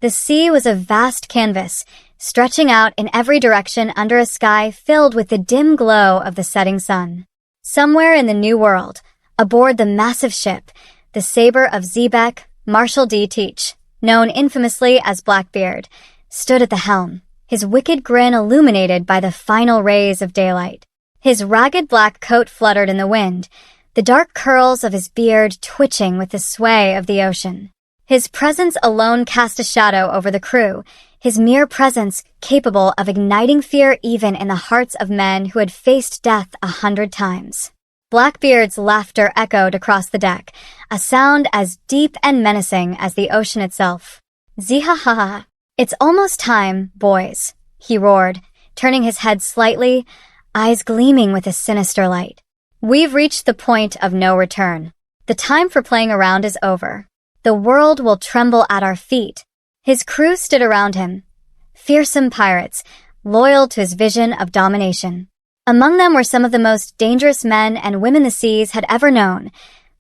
The sea was a vast canvas, stretching out in every direction under a sky filled with the dim glow of the setting sun. Somewhere in the New World, aboard the massive ship, the saber of Xebec, Marshal D. Teach, known infamously as Blackbeard, stood at the helm, his wicked grin illuminated by the final rays of daylight. His ragged black coat fluttered in the wind, the dark curls of his beard twitching with the sway of the ocean. His presence alone cast a shadow over the crew, his mere presence capable of igniting fear even in the hearts of men who had faced death 100 times. Blackbeard's laughter echoed across the deck, a sound as deep and menacing as the ocean itself. "Zihahaha. It's almost time, boys," he roared, turning his head slightly, eyes gleaming with a sinister light. "We've reached the point of no return. The time for playing around is over. The world will tremble at our feet." His crew stood around him, fearsome pirates, loyal to his vision of domination. Among them were some of the most dangerous men and women the seas had ever known,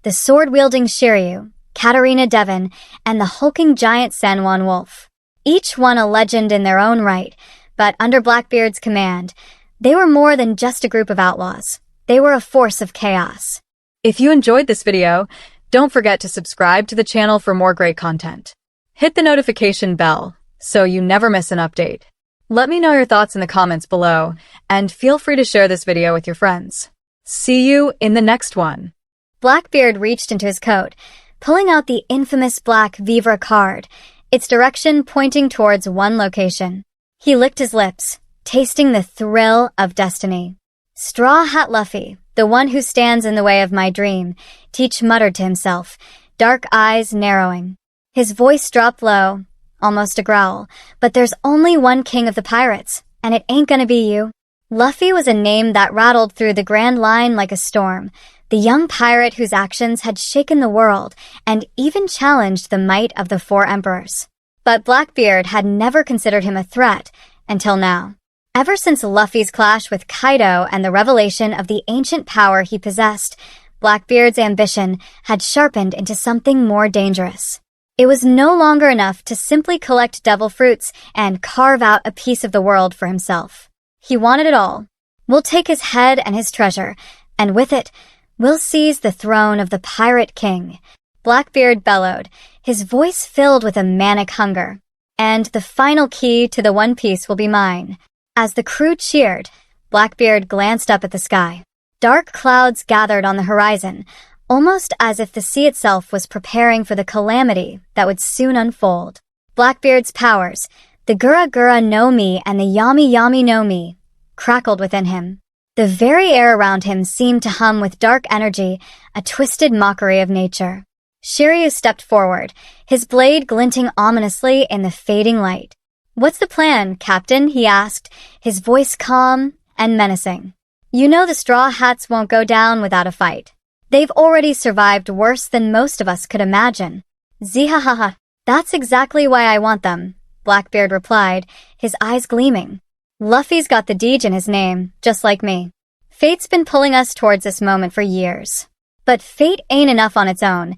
the sword-wielding Shiryu, Katarina Devon, and the hulking giant San Juan Wolf. Each one a legend in their own right, but under Blackbeard's command, they were more than just a group of outlaws. They were a force of chaos. If you enjoyed this video, don't forget to subscribe to the channel for more great content. Hit the notification bell so you never miss an update. Let me know your thoughts in the comments below, and feel free to share this video with your friends. See you in the next one. Blackbeard reached into his coat, pulling out the infamous black Vivre card, its direction pointing towards one location. He licked his lips, tasting the thrill of destiny. "Straw Hat Luffy, the one who stands in the way of my dream," Teach muttered to himself, dark eyes narrowing. His voice dropped low, almost a growl, "But there's only one king of the pirates, and it ain't gonna be you." Luffy was a name that rattled through the Grand Line like a storm, the young pirate whose actions had shaken the world and even challenged the might of the four emperors. But Blackbeard had never considered him a threat until now. Ever since Luffy's clash with Kaido and the revelation of the ancient power he possessed, Blackbeard's ambition had sharpened into something more dangerous. It was no longer enough to simply collect devil fruits and carve out a piece of the world for himself. He wanted it all. "We'll take his head and his treasure, and with it, we'll seize the throne of the Pirate King," Blackbeard bellowed, his voice filled with a manic hunger. "And the final key to the One Piece will be mine." As the crew cheered, Blackbeard glanced up at the sky. Dark clouds gathered on the horizon, almost as if the sea itself was preparing for the calamity that would soon unfold. Blackbeard's powers, the Gura Gura no Mi and the Yami Yami no Mi, crackled within him. The very air around him seemed to hum with dark energy, a twisted mockery of nature. Shiryu stepped forward, his blade glinting ominously in the fading light. "What's the plan, Captain?" he asked, his voice calm and menacing. "You know the Straw Hats won't go down without a fight. They've already survived worse than most of us could imagine." "Zihahaha. That's exactly why I want them," Blackbeard replied, his eyes gleaming. "Luffy's got the Deej in his name, just like me. Fate's been pulling us towards this moment for years. But fate ain't enough on its own.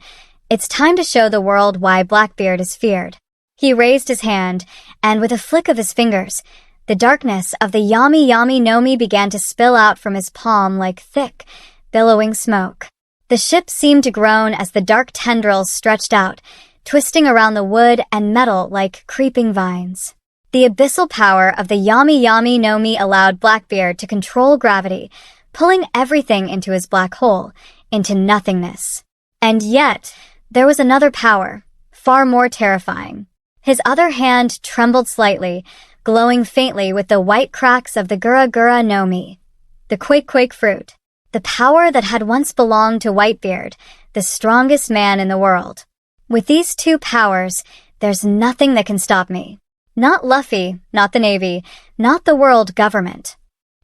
It's time to show the world why Blackbeard is feared." He raised his hand, and with a flick of his fingers, the darkness of the Yami Yami no Mi began to spill out from his palm like thick, billowing smoke. The ship seemed to groan as the dark tendrils stretched out, twisting around the wood and metal like creeping vines. The abyssal power of the Yami Yami no Mi allowed Blackbeard to control gravity, pulling everything into his black hole, into nothingness. And yet, there was another power, far more terrifying. His other hand trembled slightly, glowing faintly with the white cracks of the Gura Gura no Mi, the Quake Quake fruit. The power that had once belonged to Whitebeard, the strongest man in the world. "With these two powers, there's nothing that can stop me. Not Luffy, not the Navy, not the world government,"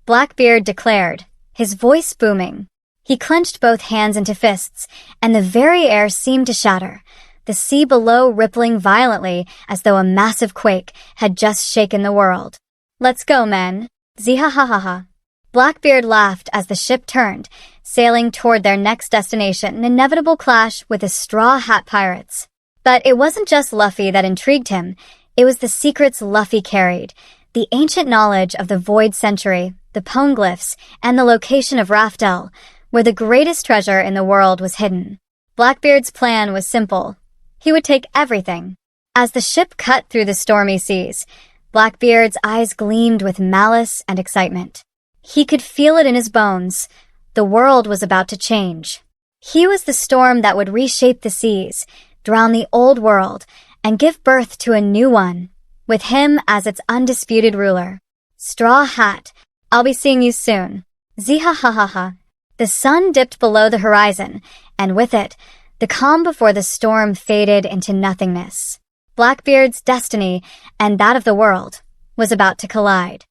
Blackbeard declared, his voice booming. He clenched both hands into fists, and the very air seemed to shatter, the sea below rippling violently as though a massive quake had just shaken the world. "Let's go, men. Zihahaha." Blackbeard laughed as the ship turned, sailing toward their next destination, an inevitable clash with the Straw Hat Pirates. But it wasn't just Luffy that intrigued him. It was the secrets Luffy carried, the ancient knowledge of the Void Century, the Poneglyphs, and the location of Raftel, where the greatest treasure in the world was hidden. Blackbeard's plan was simple. He would take everything. As the ship cut through the stormy seas, Blackbeard's eyes gleamed with malice and excitement. He could feel it in his bones. The world was about to change. He was the storm that would reshape the seas, drown the old world, and give birth to a new one, with him as its undisputed ruler. Straw Hat, I'll be seeing you soon. Ziha-ha-ha-ha. The sun dipped below the horizon, and with it, the calm before the storm faded into nothingness. Blackbeard's destiny, and that of the world, was about to collide.